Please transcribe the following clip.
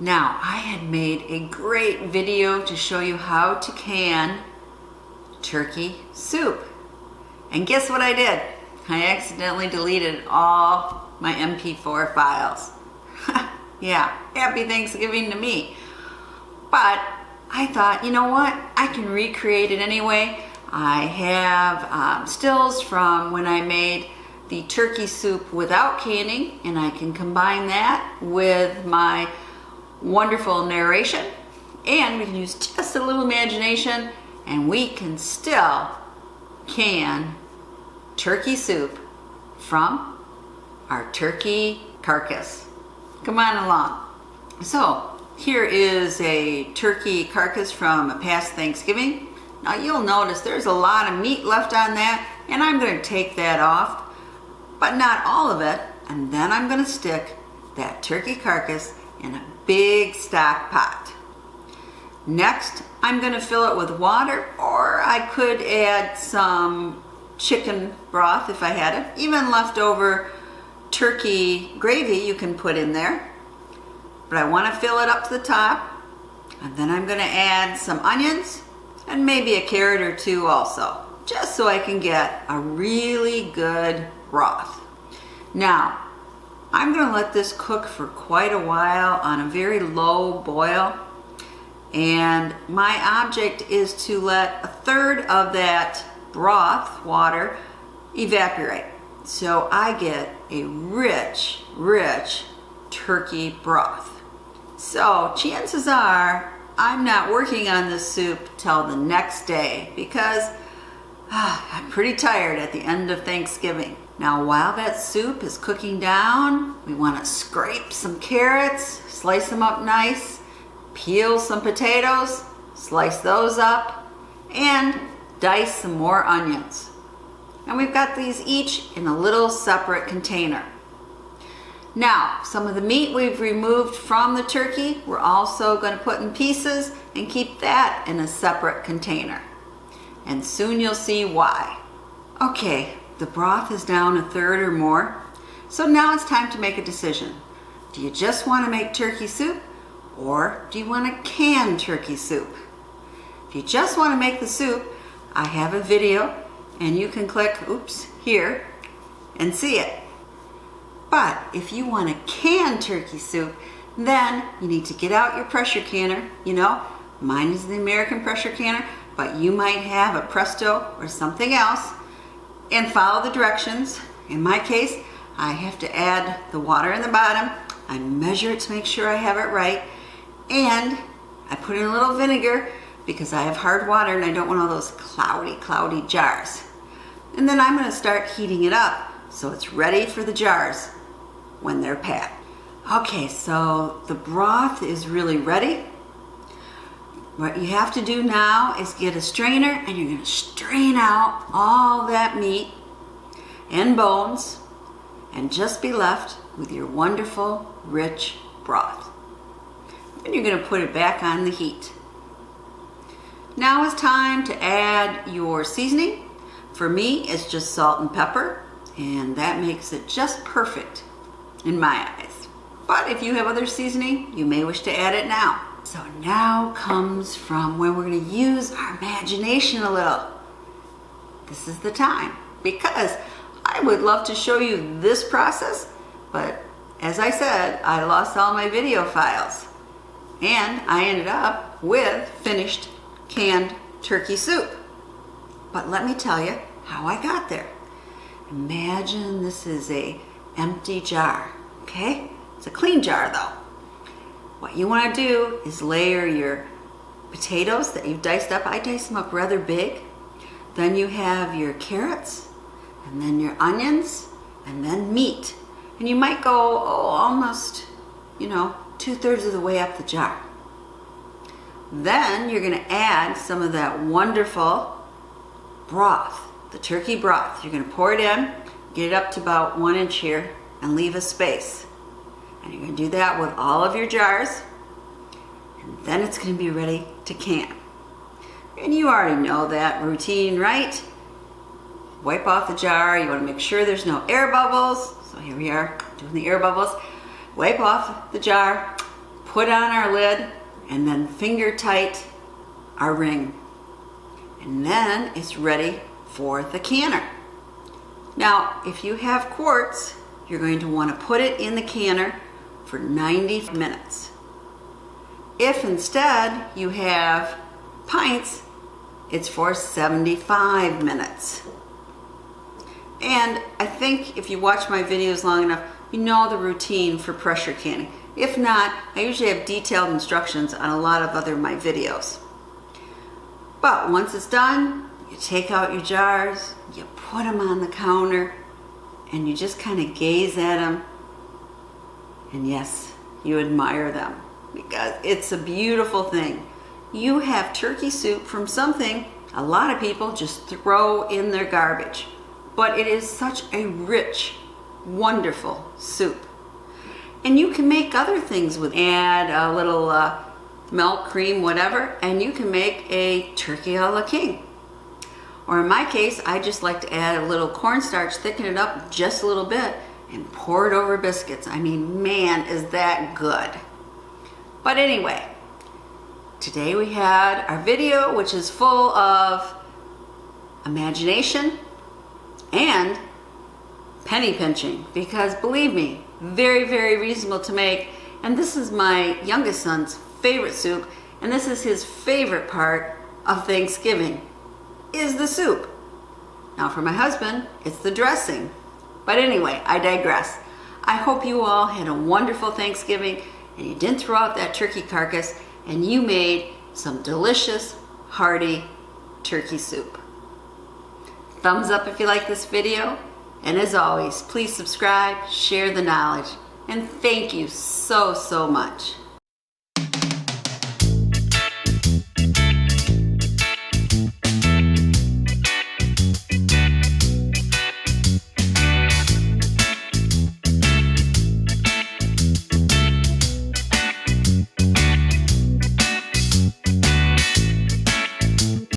Now, I had made a great video to show you how to can turkey soup. And guess what I did? I accidentally deleted all my MP4 files. Yeah, happy Thanksgiving to me. But I thought, you know what? I can recreate it anyway. I have stills from when I made the turkey soup without canning, and I can combine that with my wonderful narration, and we can use just a little imagination, and we can still can turkey soup from our turkey carcass. Come on along. So here is a turkey carcass from a past Thanksgiving. Now you'll notice there's a lot of meat left on that, and I'm going to take that off, but not all of it, and then I'm going to stick that turkey carcass in a big stock pot. Next, I'm going to fill it with water, or I could add some chicken broth if I had it. Even leftover turkey gravy you can put in there. But I want to fill it up to the top, and then I'm going to add some onions and maybe a carrot or two also, just so I can get a really good broth. Now, I'm going to let this cook for quite a while on a very low boil, and my object is to let a third of that broth water evaporate, so I get a rich turkey broth. So chances are I'm not working on this soup till the next day because I'm pretty tired at the end of Thanksgiving. Now, while that soup is cooking down, we want to scrape some carrots, slice them up nice, peel some potatoes, slice those up, and dice some more onions. And we've got these each in a little separate container. Now, some of the meat we've removed from the turkey, we're also going to put in pieces and keep that in a separate container. And soon you'll see why. Okay. The broth is down a third or more, so now it's time to make a decision. Do you just want to make turkey soup, or do you want to can turkey soup? If you just want to make the soup, I have a video, and you can click, here, and see it. But if you want to can turkey soup, then you need to get out your pressure canner. You know, mine is the American pressure canner, but you might have a Presto or something else, and follow the directions. In my case, I have to add the water in the bottom. I measure it to make sure I have it right, and I put in a little vinegar because I have hard water and I don't want all those cloudy jars. And then I'm going to start heating it up so it's ready for the jars when they're packed. Okay, so the broth is really ready. What you have to do now is get a strainer, and you're going to strain out all that meat and bones and just be left with your wonderful, rich broth. Then you're going to put it back on the heat. Now it's time to add your seasoning. For me, it's just salt and pepper, and that makes it just perfect in my eyes. But if you have other seasoning, you may wish to add it now. So now comes from when we're going to use our imagination a little. This is the time, because I would love to show you this process, but as I said, I lost all my video files, and I ended up with finished canned turkey soup. But let me tell you how I got there. Imagine this is an empty jar, okay? It's a clean jar though. What you want to do is layer your potatoes that you've diced up. I dice them up rather big. Then you have your carrots, and then your onions, and then meat. And you might go, almost, 2/3 of the way up the jar. Then you're going to add some of that wonderful broth, the turkey broth. You're going to pour it in, get it up to about 1 inch here, and leave a space. And you're going to do that with all of your jars, and then it's going to be ready to can. And you already know that routine, right? Wipe off the jar. You want to make sure there's no air bubbles. So here we are doing the air bubbles. Wipe off the jar, put on our lid and then finger tight our ring. And then it's ready for the canner. Now, if you have quarts, you're going to want to put it in the canner for 90 minutes. If instead you have pints, it's for 75 minutes. And I think if you watch my videos long enough, you know the routine for pressure canning. If not, I usually have detailed instructions on a lot of other my videos. But once it's done, you take out your jars, you put them on the counter, and you just kind of gaze at them. And yes, you admire them because it's a beautiful thing. You have turkey soup from something a lot of people just throw in their garbage. But it is such a rich, wonderful soup. And you can make other things with, add a little milk, cream, whatever, and you can make a turkey a la king. Or in my case, I just like to add a little cornstarch, thicken it up just a little bit, and pour it over biscuits. I mean, man, is that good. But anyway, today we had our video, which is full of imagination and penny pinching, because believe me, very, very reasonable to make. And this is my youngest son's favorite soup, and this is his favorite part of Thanksgiving, is the soup. Now for my husband, it's the dressing. But anyway, I digress. I hope you all had a wonderful Thanksgiving and you didn't throw out that turkey carcass and you made some delicious, hearty turkey soup. Thumbs up if you like this video. And as always, please subscribe, share the knowledge, and thank you so, so much.